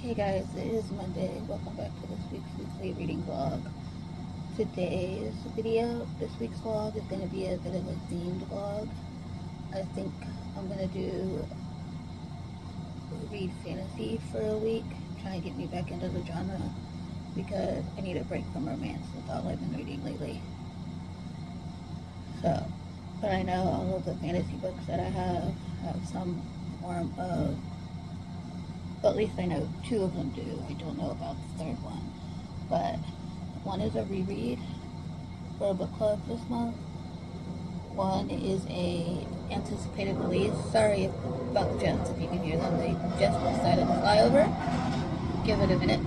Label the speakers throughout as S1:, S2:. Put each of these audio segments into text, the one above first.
S1: Hey guys, it is Monday. Welcome back to this week's weekly reading vlog. Today's video, this week's vlog, is going to be a bit of a themed vlog. I think I'm going to do read fantasy for a week, trying to get me back into the genre because I need a break from romance. That's all I've been reading lately. So, but I know all of the fantasy books that I have some form of, well, at least I know two of them do. I don't know about the third one. But one is a reread for a book club this month. One is a anticipated release. Sorry about the jets if you can hear them. They just decided to fly over. Give it a minute.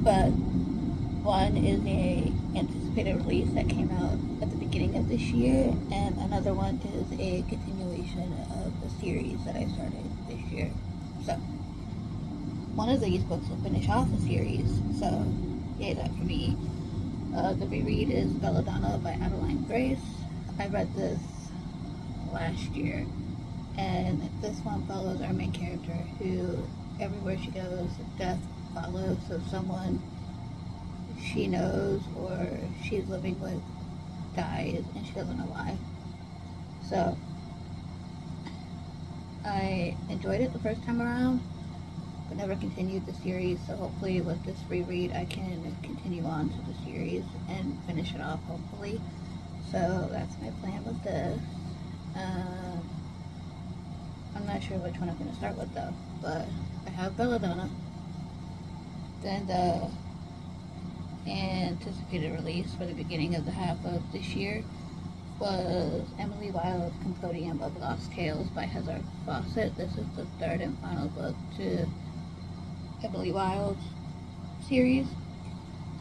S1: But one is a anticipated release that came out at the beginning of this year, and another one is a continuation of the series that I started this year. So, one of these books will finish off the series, so yay that for me. The reread is Belladonna by Adeline Grace. I read this last year, and this one follows our main character who, everywhere she goes, death follows. So someone she knows or she's living with dies and she doesn't know why. So I enjoyed it the first time around, but never continued the series. So hopefully with this reread I can continue on to the series and finish it off, hopefully. So that's my plan with this. I'm not sure which one I'm going to start with though, but I have Belladonna. Then the anticipated release for the beginning of the half of this year was Emily Wilde's Compendium of Lost Tales by Heather Fawcett. This is the third and final book to Emily Wilde's series,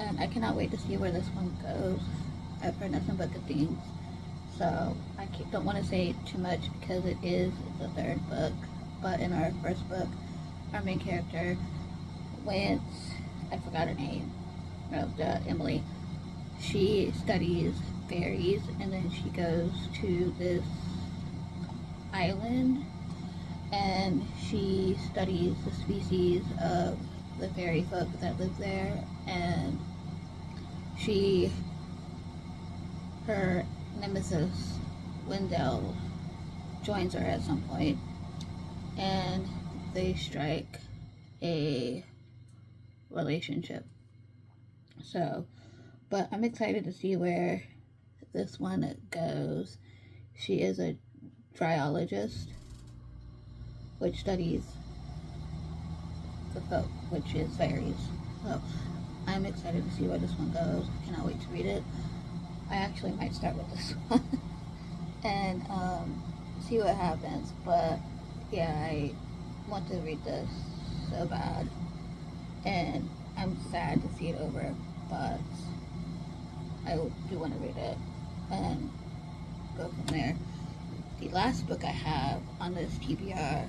S1: and I cannot wait to see where this one goes. I've heard nothing but good things, so I don't want to say too much because it is the third book. But in our first book, our main character went, I forgot her name, Emily, she studies fairies, and then she goes to this island and she studies the species of the fairy folk that live there, and her nemesis Wendell joins her at some point, and they strike a relationship. So, but I'm excited to see where this one goes. She is a dryologist, which studies the folk, which is fairies. So, I'm excited to see where this one goes. I cannot wait to read it. I actually might start with this one and see what happens. But yeah, I want to read this so bad, and I'm sad to see it over, but I do want to read it and go from there. The last book I have on this TBR,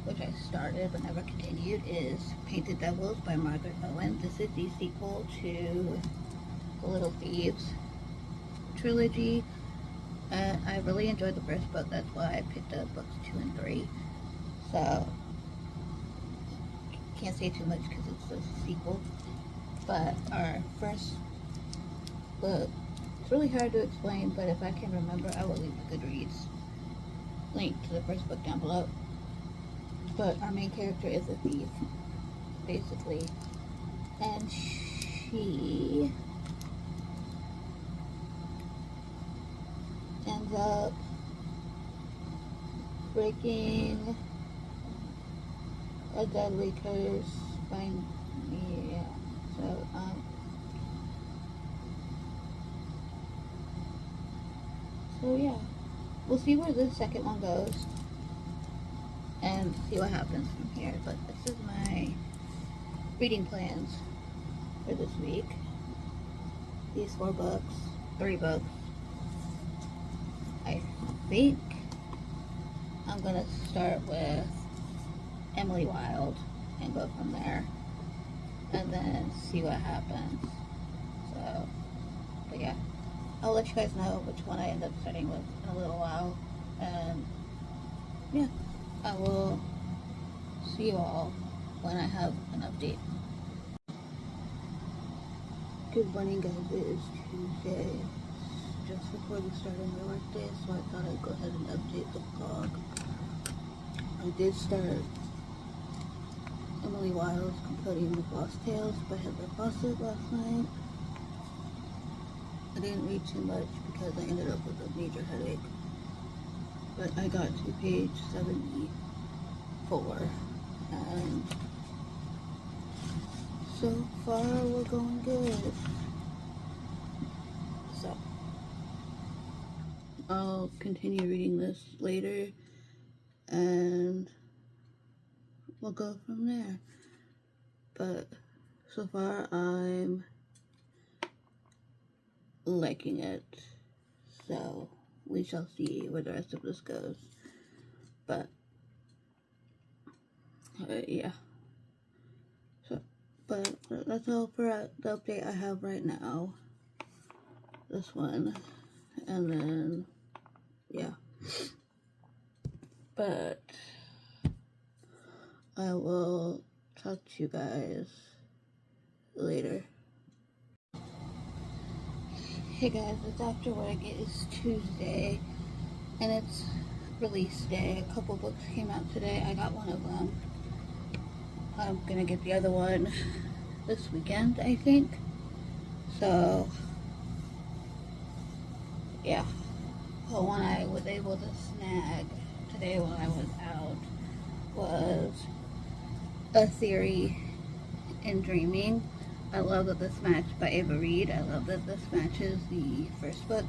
S1: which I started but never continued, is Painted Devils by Margaret Owen. This is the sequel to The Little Thieves trilogy, and I really enjoyed the first book. That's why I picked up books 2 and 3. So can't say too much because it's a sequel. But our first book, it's really hard to explain, but if I can remember, I will leave the Goodreads link to the first book down below. But our main character is a thief, basically, and she ends up breaking a deadly curse by, yeah, so yeah, we'll see where the second one goes and see what happens from here. But this is my reading plans for this week. These 4 books, 3 books. I think I'm gonna start with Emily Wilde and go from there, and then see what happens. So, but yeah, I'll let you guys know which one I end up starting with in a little while, and yeah, I will see you all when I have an update. Good morning, guys. It is Tuesday, just before the start of my work day, so I thought I'd go ahead and update the vlog. I did start Emily Wilde's Compendium of Lost Tales by Heather Fawcett last night. I didn't read too much because I ended up with a major headache, but I got to page 74, and so far we're going good. So I'll continue reading this later and we'll go from there. But so far I'm liking it, so we shall see where the rest of this goes. But yeah, so but that's all for the update I have right now. This one, and then yeah, but I will talk to you guys later. Hey guys, it's after work. It is Tuesday and it's release day. A couple books came out today. I got one of them. I'm gonna get the other one this weekend, I think. So yeah, the one I was able to snag today while I was out was A Theory in Dreaming. I love that this matched by Ava Reed. I love that this matches the first book.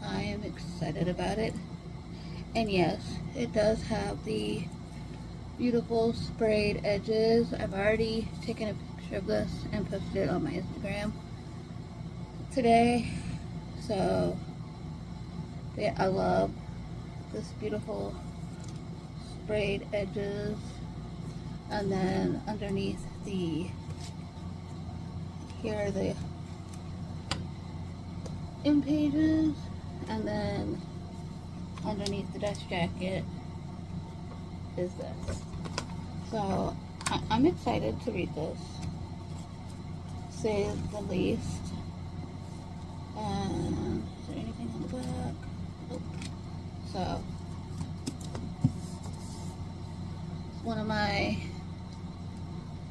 S1: I am excited about it. And yes, it does have the beautiful sprayed edges. I've already taken a picture of this and posted it on my Instagram today. So yeah, I love this beautiful sprayed edges. And then underneath here are the in pages, and then underneath the dust jacket is this. So I'm excited to read this, say the least. And is there anything on the back? Nope. So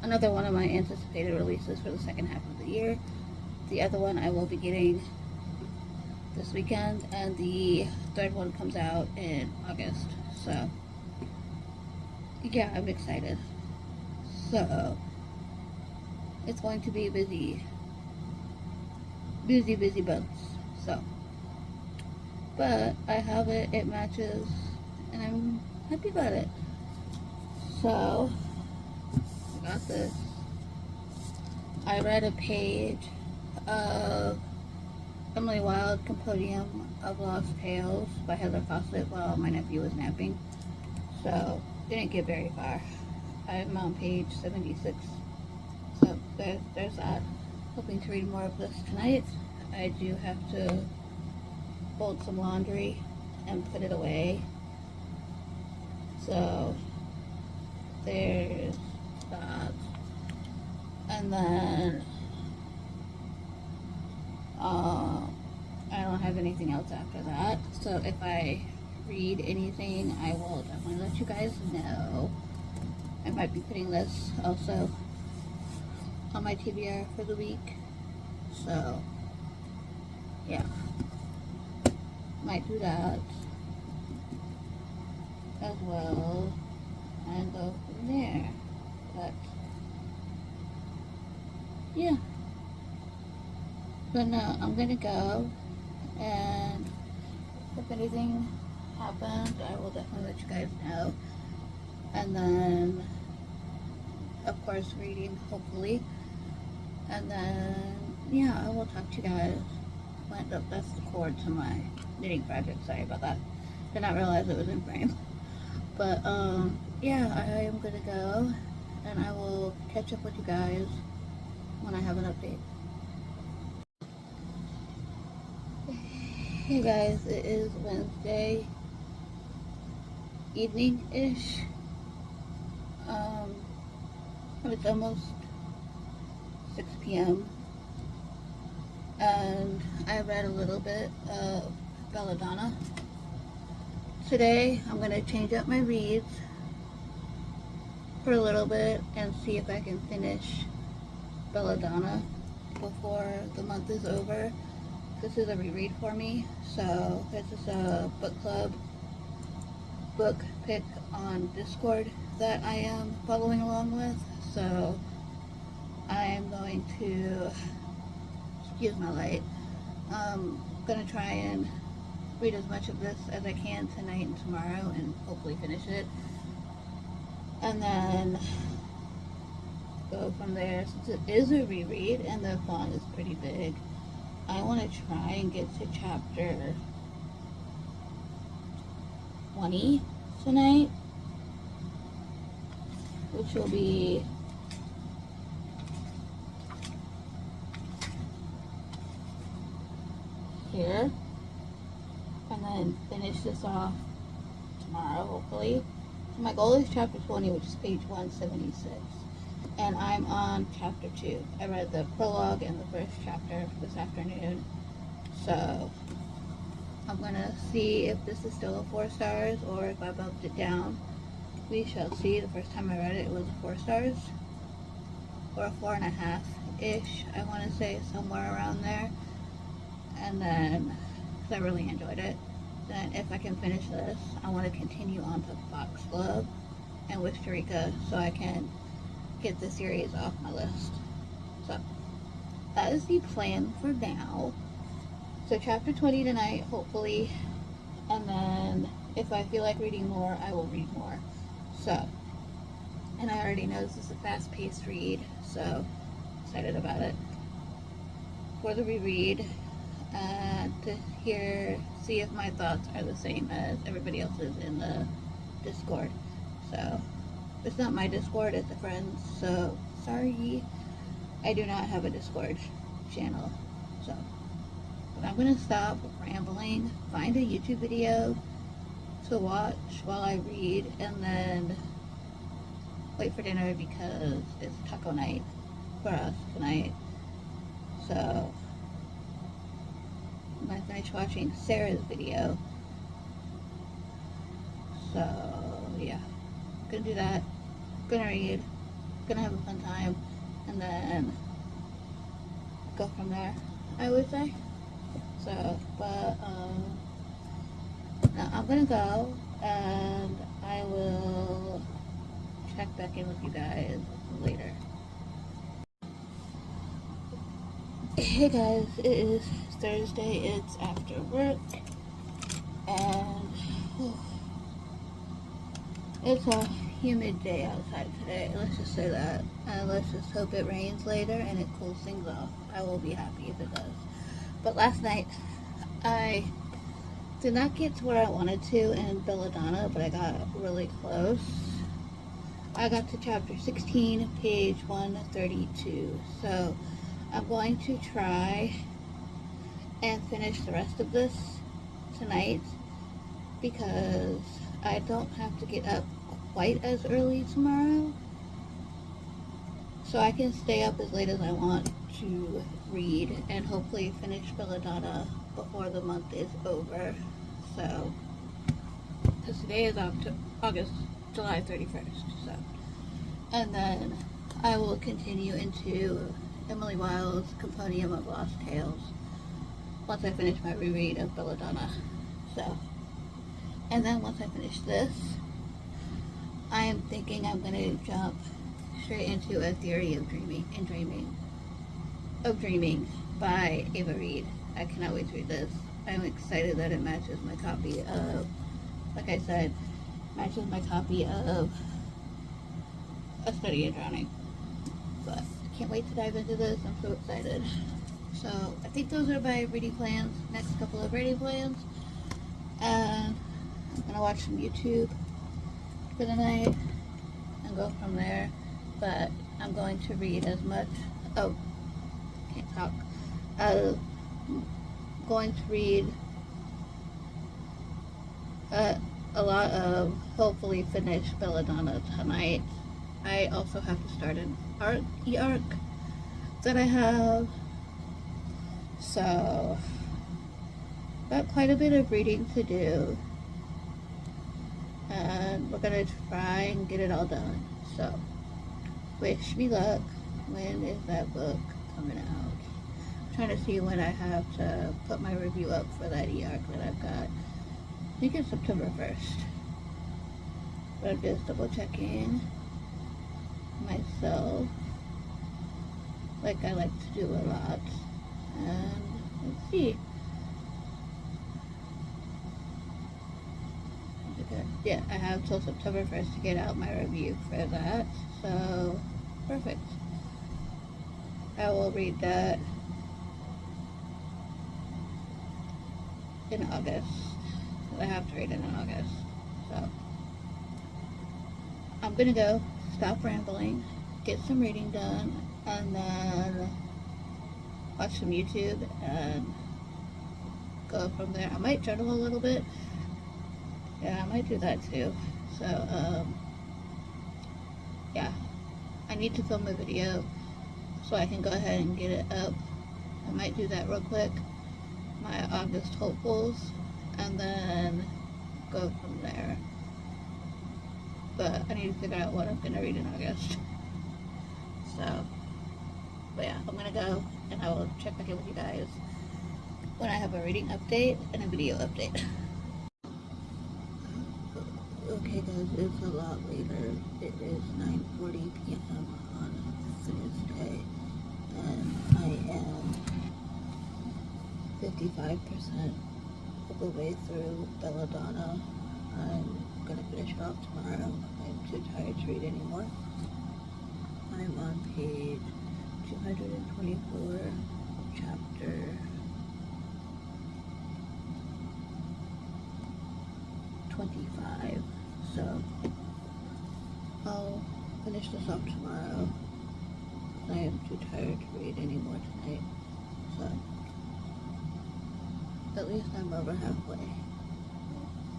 S1: another one of my anticipated releases for the second half of the year. The other one I will be getting this weekend, and the third one comes out in August. So yeah, I'm excited. So it's going to be busy months. So, but I have it, it matches, and I'm happy about it. So I got this. I read a page of Emily Wilde, Compendium of Lost Tales by Heather Fawcett while my nephew was napping. So didn't get very far. I'm on page 76. So there's that. Hoping to read more of this tonight. I do have to fold some laundry and put it away. So there's that. And then I don't have anything else after that. So if I read anything, I will definitely let you guys know. I might be putting this also on my TBR for the week. So yeah, might do that as well and go from there. But yeah, but no, I'm gonna go, and if anything happens, I will definitely let you guys know. And then of course reading, hopefully. And then yeah, I will talk to you guys. That's the cord to my knitting project. Sorry about that. Did not realize it was in frame. But yeah, I am gonna go, and I will catch up with you guys when I have an update. Hey guys, it is Wednesday. evening-ish. Um, it's almost 6 p.m. and I read a little bit of Belladonna. Today I'm going to change up my reads for a little bit and see if I can finish Belladonna before the month is over. This is a reread for me, so this is a book club book pick on Discord that I am following along with, so I am going to, excuse my light, I'm going to try and read as much of this as I can tonight and tomorrow and hopefully finish it, and then go from there. Since it is a reread and the font is pretty big, I want to try and get to chapter 20 tonight, which will be here, and then finish this off tomorrow, hopefully. So my goal is chapter 20, which is page 176, and I'm on chapter 2. I read the prologue and the first chapter this afternoon, so I'm gonna see if this is still a 4 stars or if I bumped it down. We shall see. The first time I read it, it was 4 stars, or a 4.5-ish, I want to say, somewhere around there. And then, because I really enjoyed it, then if I can finish this, I want to continue on to Foxglove and Wistarika so I can get the series off my list. So that is the plan for now. So chapter 20 tonight, hopefully, and then if I feel like reading more, I will read more. So, and I already know this is a fast-paced read, so excited about it. For the reread, to see if my thoughts are the same as everybody else's in the Discord. So, it's not my Discord, it's a friend's, so sorry, I do not have a Discord channel. So, but I'm going to stop rambling, find a YouTube video to watch while I read, and then wait for dinner because it's taco night for us tonight. So I'm going to finish watching Sarah's video. So yeah, gonna do that, gonna read, gonna have a fun time, and then go from there, I would say. So, but now I'm gonna go, and I will check back in with you guys later. Hey guys, it is Thursday, it's after work, and it's a humid day outside today, let's just say that, and let's just hope it rains later and it cools things off. I will be happy if it does. But last night, I did not get to where I wanted to in Belladonna, but I got really close. I got to chapter 16, page 132. So I'm going to try and finish the rest of this tonight because I don't have to get up quite as early tomorrow. So I can stay up as late as I want to read and hopefully finish Belladonna before the month is over. So, because today is July 31st, so. And then I will continue into Emily Wilde's Compendium of Lost Tales once I finish my reread of Belladonna. So, and then once I finish this, I am thinking I'm going to jump straight into A Theory of Dreaming by Ava Reed. I cannot wait to read this. I'm excited that it matches my copy of, like I said, matches my copy of A Study in Drowning. But I can't wait to dive into this. I'm so excited. So I think those are my reading plans, next couple of reading plans. And I'm going to watch some YouTube for the night and go from there. But I'm going to read as much, can't talk, going to read a lot of hopefully finish Belladonna tonight. I also have to start an e-arc that I have. So, got quite a bit of reading to do. And we're going to try and get it all done. So, wish me luck. When is that book coming out? I'm trying to see when I have to put my review up for that e-arc that I've got. I think it's September 1st. But I'm just double checking myself, like I like to do a lot. And let's see. Okay. Yeah, I have till September 1st to get out my review for that. So, perfect. I will read that in August. I have to read it in August. So, I'm gonna go stop rambling, get some reading done, and then watch some YouTube and go from there. I might journal a little bit. Yeah, I might do that too. So, yeah, I need to film a video so I can go ahead and get it up. I might do that real quick, my August hopefuls, and then go from there. But I need to figure out what I'm going to read in August. So, but yeah, I'm going to go and I will check back in with you guys when I have a reading update and a video update. Okay guys, it's a lot later. It is 9:40 p.m. on Thursday and I am 55% of the way through Belladonna. I'm gonna finish it off tomorrow. I'm too tired to read anymore. I'm on page 224, chapter 25. So I'll finish this off tomorrow. I am too tired to read anymore tonight. So at least I'm over halfway.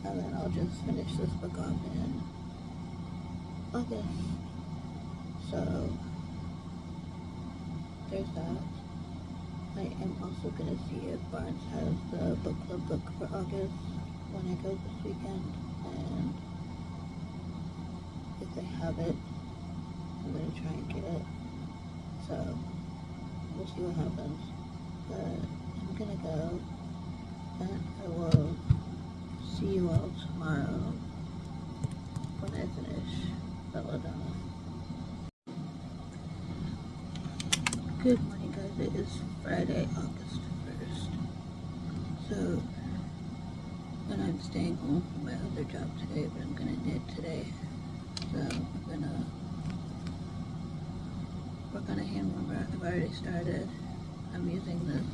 S1: And then I'll just finish this book off in August. So there's that. I am also going to see if Barnes has the book club book for August when I go this weekend. And if they have it, I'm going to try and get it. So we'll see what happens. But I'm going to go and I will see you all tomorrow when I finish Belladonna. Good morning guys, it is Friday, August 1st. So, and I'm staying home from my other job today, but I'm gonna knit today. So I'm gonna work on a hand warmer. I've already started. I'm using this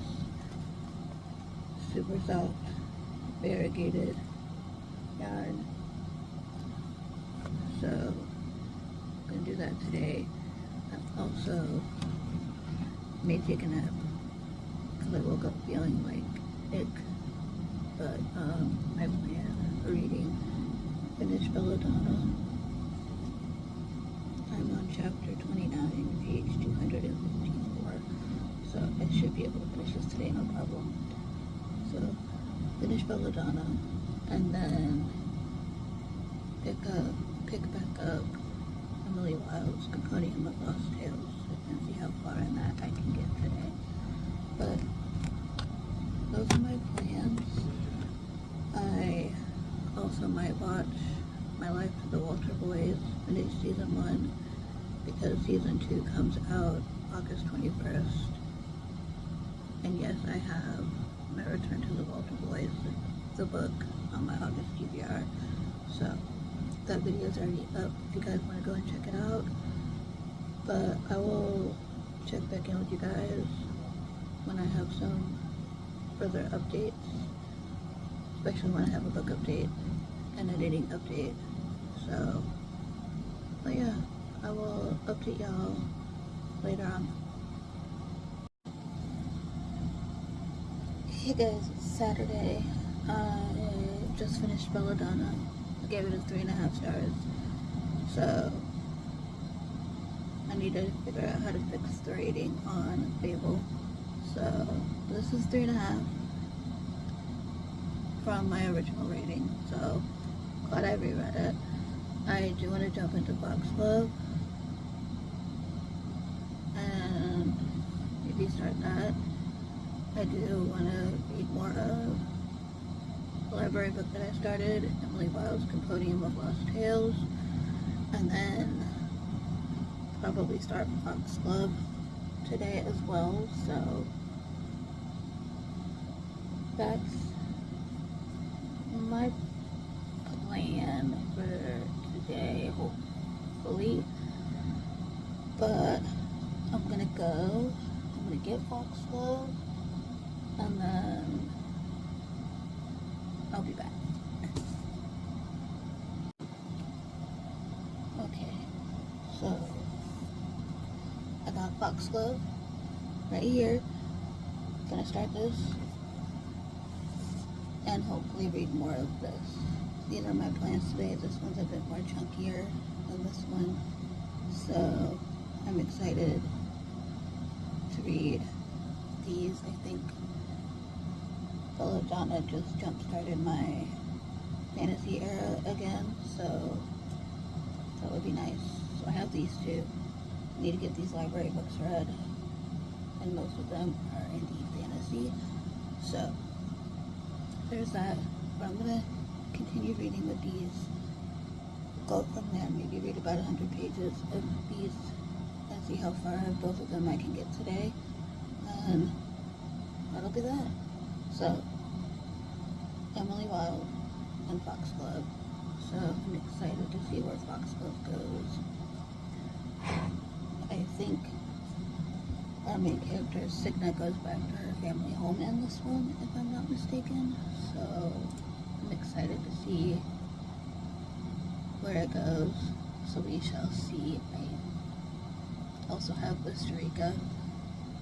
S1: super soft variegated yarn. So I'm gonna do that today. I'm also may take a nap because I woke up feeling like ick. But I plan on reading, finish Belladonna. I'm on chapter 29, page 254. So I should be able to finish this today, no problem. So finish Belladonna and then pick back up Emily Wilde's Compendium of Lost Tales and see how far in that I can get today. But those are my plans. I also might watch My Life to the Walter Boys, finish season 1 because season 2 comes out August 21st. And yes, I have My Return to the Walter Boys, the book, on my August TBR. So that video is already up if you guys want to go and check it out. But I will check back in with you guys when I have some further updates, especially when I have a book update and an editing update. So, but yeah, I will update y'all later on. Hey guys, it's Saturday. I just finished Belladonna gave it a 3.5 stars. So I need to figure out how to fix the rating on Fable. So this is 3.5 from my original rating. So glad I reread it. I do want to jump into Foxglove and maybe start that. I do want to read more of the library book that I started, Emily Wilde's Compendium of Lost Tales, and then probably start Foxglove today as well. So that's my plan for today, hopefully. But I'm gonna get Foxglove, and then I'll be back. Okay, so I got Foxglove right here. Gonna start this and hopefully read more of this. These are my plans today. This one's a bit more chunkier than this one, so I'm excited to read these. I think Belladonna just jump-started my fantasy era again, so that would be nice. So I have these two. I need to get these library books read, and most of them are indeed fantasy. So there's that. But I'm gonna continue reading with these. Go from there. Maybe read about 100 pages of these and see how far both of them I can get today. And that'll be that. So Emily Wilde and Foxglove. So I'm excited to see where Foxglove goes. I think our main character, Signa, goes back to her family home in this one, if I'm not mistaken. So I'm excited to see where it goes. So we shall see. I also have Costa Rica,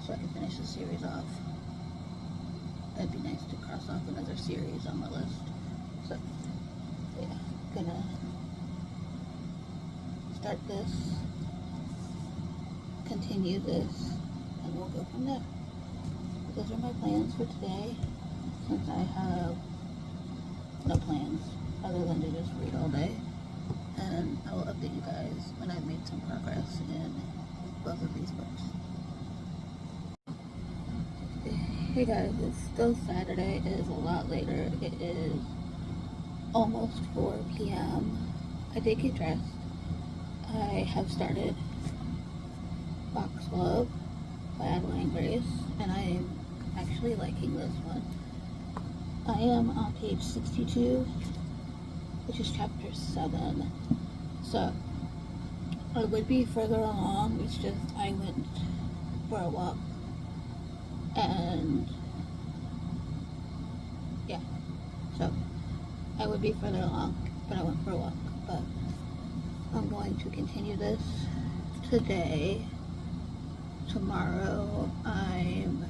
S1: so I can finish the series off. That'd be nice to cross off another series on my list. So yeah, gonna start this, continue this, and we'll go from there. Those are my plans for today, since I have no plans other than to just read all day. And I will update you guys when I've made some progress in both of these books. Hey guys, it's still Saturday. It is a lot later. It is almost 4 p.m. I did get dressed. I have started Foxglove by Adeline Grace, and I am actually liking this one. I am on page 62, which is chapter 7. So I would be further along. It's just I went for a walk, and yeah, so I would be further along, but I went for a walk. But I'm going to continue this today. Tomorrow I'm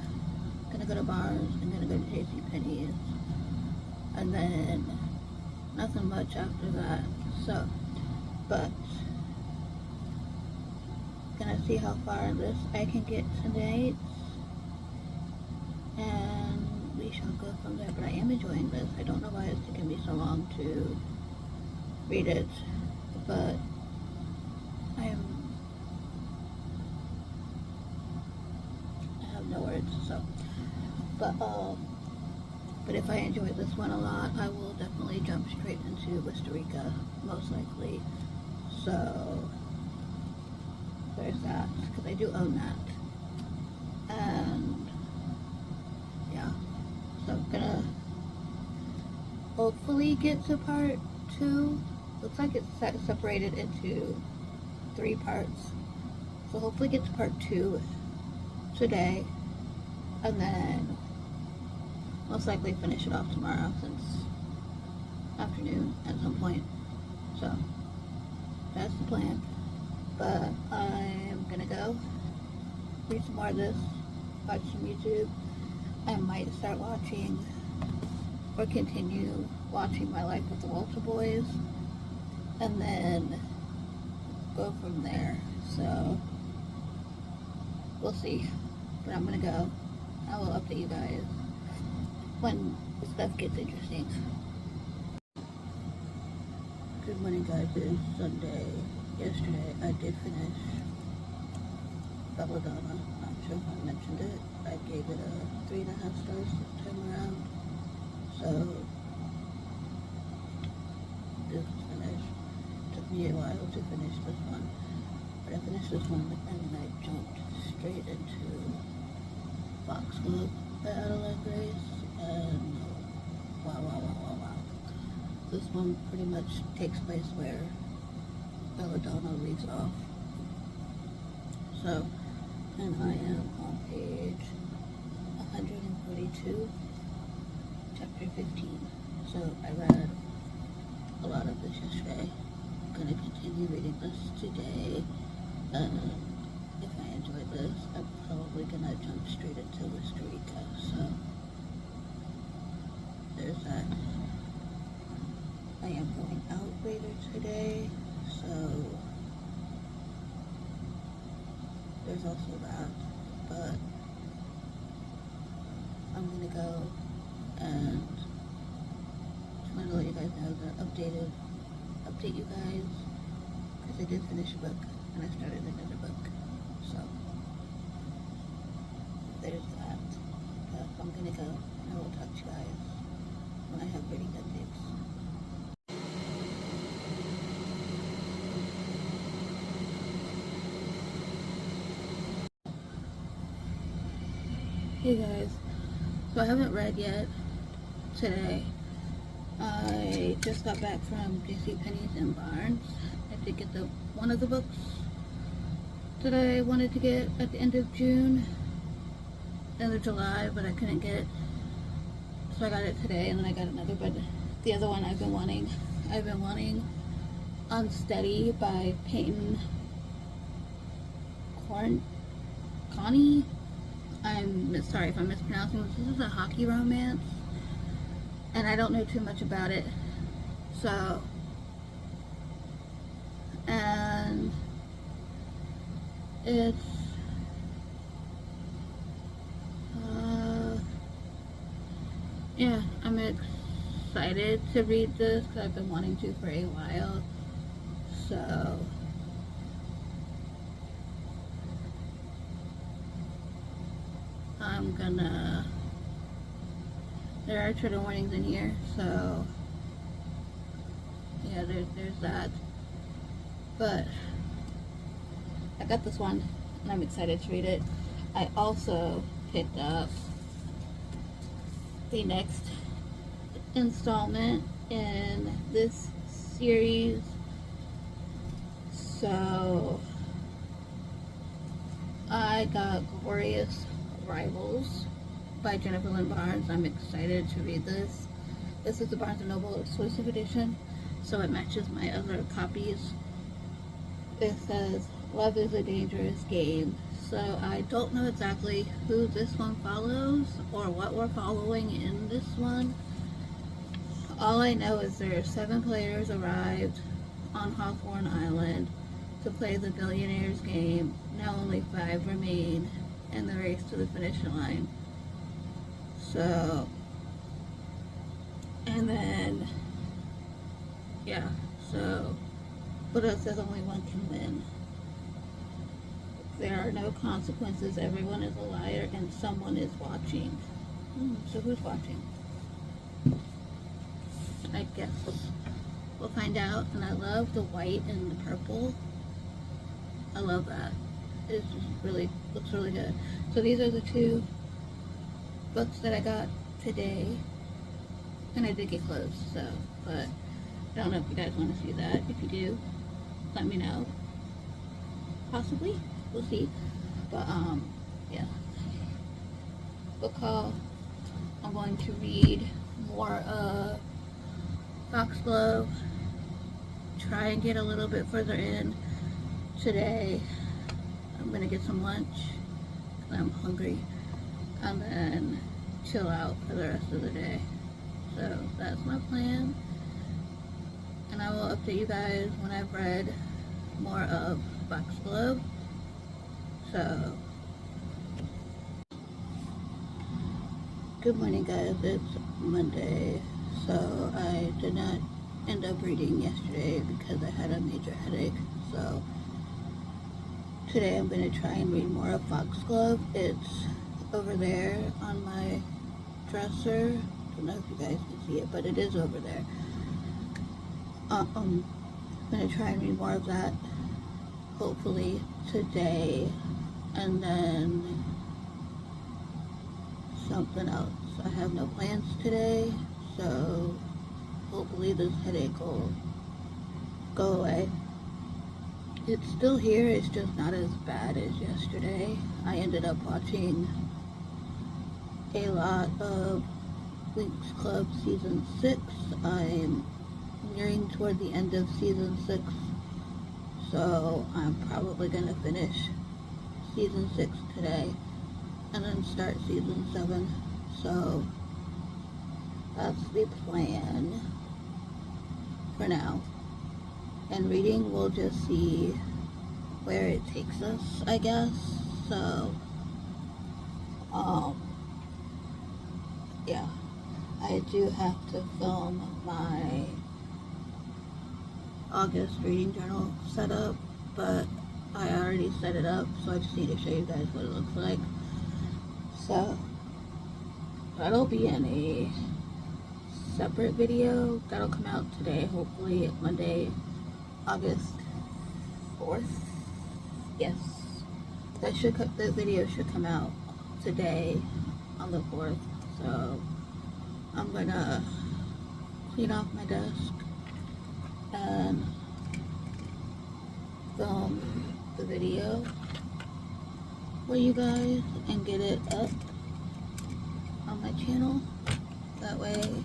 S1: gonna go to Barnes, I'm gonna go to JCPenney's, and then nothing much after that. So, but gonna see how far this I can get tonight, and we shall go from there. But I am enjoying this. I don't know why it's taking me so long to read it, but I have no words. So, but if I enjoy this one a lot, I will definitely jump straight into Costa Rica, most likely. So there's that, because I do own that. And yeah, so I'm gonna hopefully get to part 2. Looks like it's separated into 3 parts. So hopefully get to part 2 today, and then most likely finish it off tomorrow, since afternoon at some point. So that's the plan. But I'm gonna go read some more of this, watch some YouTube. I might start watching or continue watching My Life with the Walter Boys, and then go from there. So we'll see. But I'm gonna go. I will update you guys when stuff gets interesting. Good morning, guys. It is Sunday. Yesterday I did finish Belladonna. Not sure if I mentioned it. I gave it a 3.5 stars this time around. So this is finished. Took me a while to finish this one, but I finished this one and then I jumped straight into Foxglove by Adelaide Grace, and wow. This one pretty much takes place where Belladonna leaves off. So, and I am on page 142, chapter 15. So I read a lot of this yesterday. I'm going to continue reading this today. If I enjoy this, I'm probably going to jump straight into Costa Rica. So there's that. I am going out later today, so there's also that. But I'm going to go and just want to let you guys know that update you guys, because I did finish a book and I started another book. So there's that. But I'm going to go and I will talk to you guys when I have reading updates. Hey guys, so I haven't read yet today. I just got back from JCPenney's and Barnes. I did get one of the books that I wanted to get at the end of June, end of July, but I couldn't get it. So I got it today, and then I got another, but the other one I've been wanting Unsteady by Peyton Connie. I'm sorry if I'm mispronouncing this. This is a hockey romance, and I don't know too much about it. So, and it's yeah, I'm excited to read this because I've been wanting to for a while. So I'm gonna, there are trigger warnings in here, so yeah, there's that. But I got this one and I'm excited to read it. I also picked up the next installment in this series, so I got Glorious Rivals by Jennifer Lynn Barnes. I'm excited to read this. This is the Barnes & Noble exclusive edition, so it matches my other copies. It says, "Love is a dangerous game." So I don't know exactly who this one follows or what we're following in this one. All I know is there are 7 players arrived on Hawthorne Island to play the Billionaires game. Now only 5 remain in the race to the finish line. So, and then, yeah, so, but it says only one can win. There are no consequences, everyone is a liar, and someone is watching. So who's watching? I guess we'll find out. And I love the white and the purple. I love that. It just really looks really good. So these are the 2 books that I got today, and I did get close. So, but I don't know if you guys want to see that. If you do, let me know. Possibly, we'll see. But yeah. Book haul. I'm going to read more of Foxglove. Try and get a little bit further in today. I'm gonna get some lunch because I'm hungry, and then chill out for the rest of the day. So that's my plan, and and I will update you guys when I've read more of Foxglove. So, good morning guys, it's Monday. So I did not end up reading yesterday because I had a major headache. So today I'm going to try and read more of Foxglove. It's over there on my dresser. I don't know if you guys can see it, but it is over there. I'm going to try and read more of that hopefully today, and then something else. I have no plans today, so hopefully this headache will go away. It's still here, it's just not as bad as yesterday. I ended up watching a lot of Winx Club Season 6. I'm nearing toward the end of Season 6, so I'm probably going to finish Season 6 today and then start Season 7. So that's the plan for now. And reading, we'll just see where it takes us, I guess. So, yeah, I do have to film my August reading journal setup, but I already set it up, so I just need to show you guys what it looks like. So, that'll be in a separate video. That'll come out today, hopefully Monday, August 4th. Yes, the video should come out today on the 4th. So I'm gonna clean off my desk and film the video for you guys and get it up on my channel. That way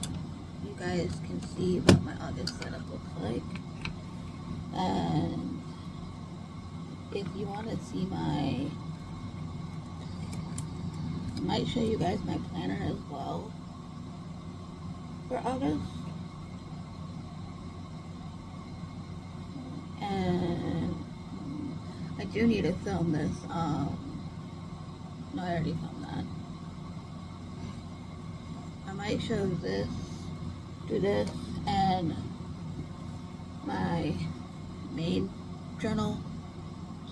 S1: you guys can see what my August setup looks like. And if you want to see I might show you guys my planner as well for August. And I do need to film this. No, I already filmed that. I might show this, do this, and my main journal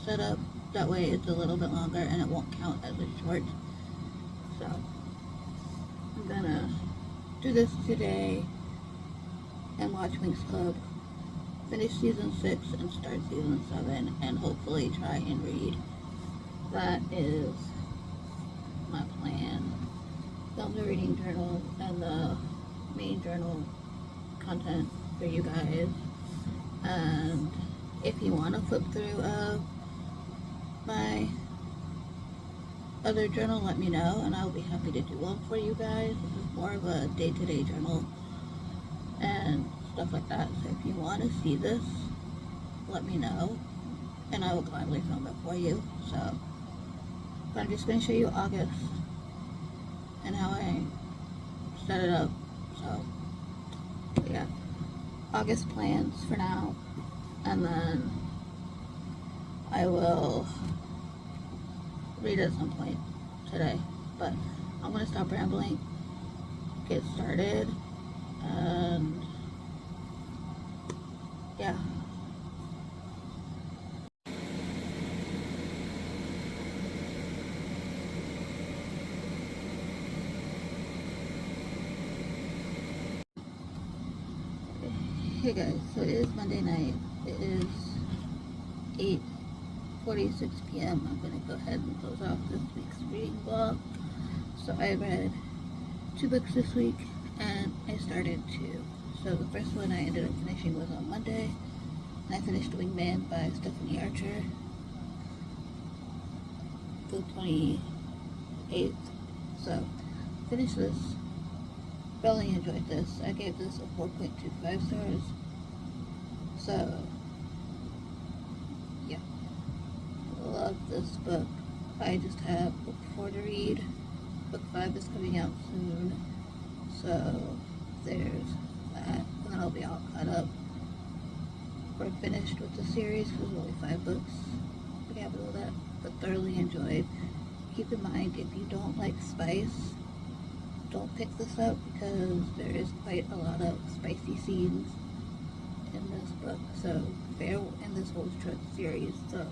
S1: setup. That way it's a little bit longer and it won't count as a short. So I'm gonna do this today and watch Winx Club, finish Season 6 and start Season 7, and hopefully try and read. That is my plan. Film the reading journal and the main journal content for you guys. And if you want to flip through my other journal, let me know and I'll be happy to do one for you guys. This is more of a day-to-day journal and stuff like that. So if you want to see this, let me know and I will gladly film it for you. So, but I'm just going to show you August and how I set it up. So yeah, August plans for now, and then I will read at some point today. But I'm going to stop rambling, get started, and yeah. Hey guys, so it is Monday night. It is 8:46 p.m. I'm going to go ahead and close off this week's reading vlog. So I read 2 books this week and I started 2. So the first one I ended up finishing was on Monday, and I finished Wingman by Stephanie Archer, the 28th. So finished this. Really enjoyed this. I gave this a 4.25 stars. So yeah, love this book. I just have book 4 to read. Book 5 is coming out soon. So there's that. And then I'll be all caught up we're finished with the series. It was only 5 books. We have all that, but thoroughly enjoyed. Keep in mind, if you don't like spice, don't pick this up because there is quite a lot of spicy scenes in this book. So, in this whole series, so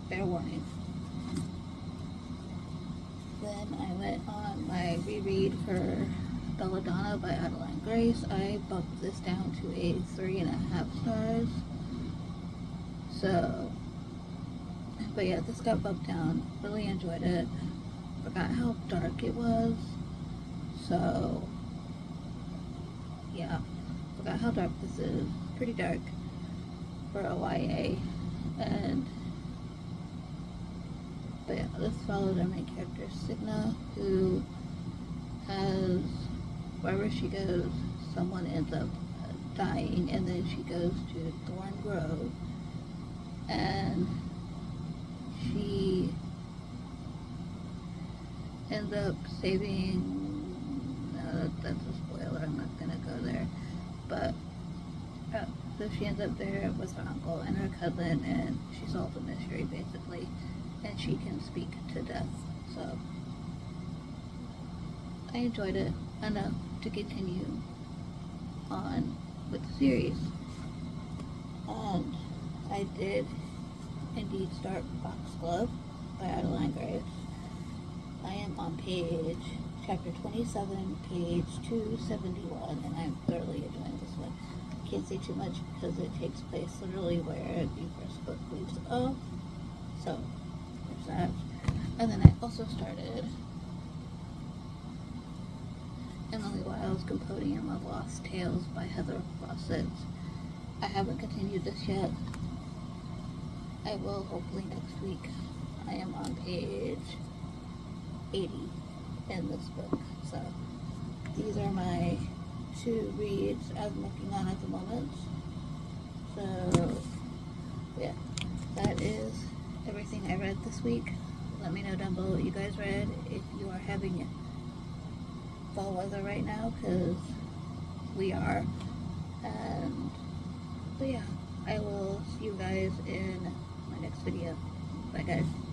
S1: fair warning. Then I went on my reread for Belladonna by Adeline Grace. I bumped this down to a 3.5 stars. So, but yeah, this got bumped down. Really enjoyed it. Forgot how dark it was. So, yeah, forgot how dark this is. Pretty dark for a YA. But yeah, this follows our main character, Signa, who has, wherever she goes, someone ends up dying, and then she goes to Thorn Grove, and she ends up saving, that's a spoiler, I'm not gonna go there, but, so she ends up there with her uncle and her cousin, and she solves a mystery, basically, and she can speak to death, so I enjoyed it enough to continue on with the series. And I did indeed start Foxglove by Adeline Grace. I am on chapter 27, page 271, and I'm thoroughly enjoying this one. I can't say too much because it takes place literally where the first book leaves off. So, there's that. And then I also started Emily Wilde's Compendium of Lost Tales by Heather Fawcett. I haven't continued this yet. I will hopefully next week. I am on page 80 in this book. So these are my 2 reads I'm working on at the moment. So yeah, that is everything I read this week. Let me know down below what you guys read, if you are having fall weather right now, because we are. But yeah, I will see you guys in my next video. Bye guys.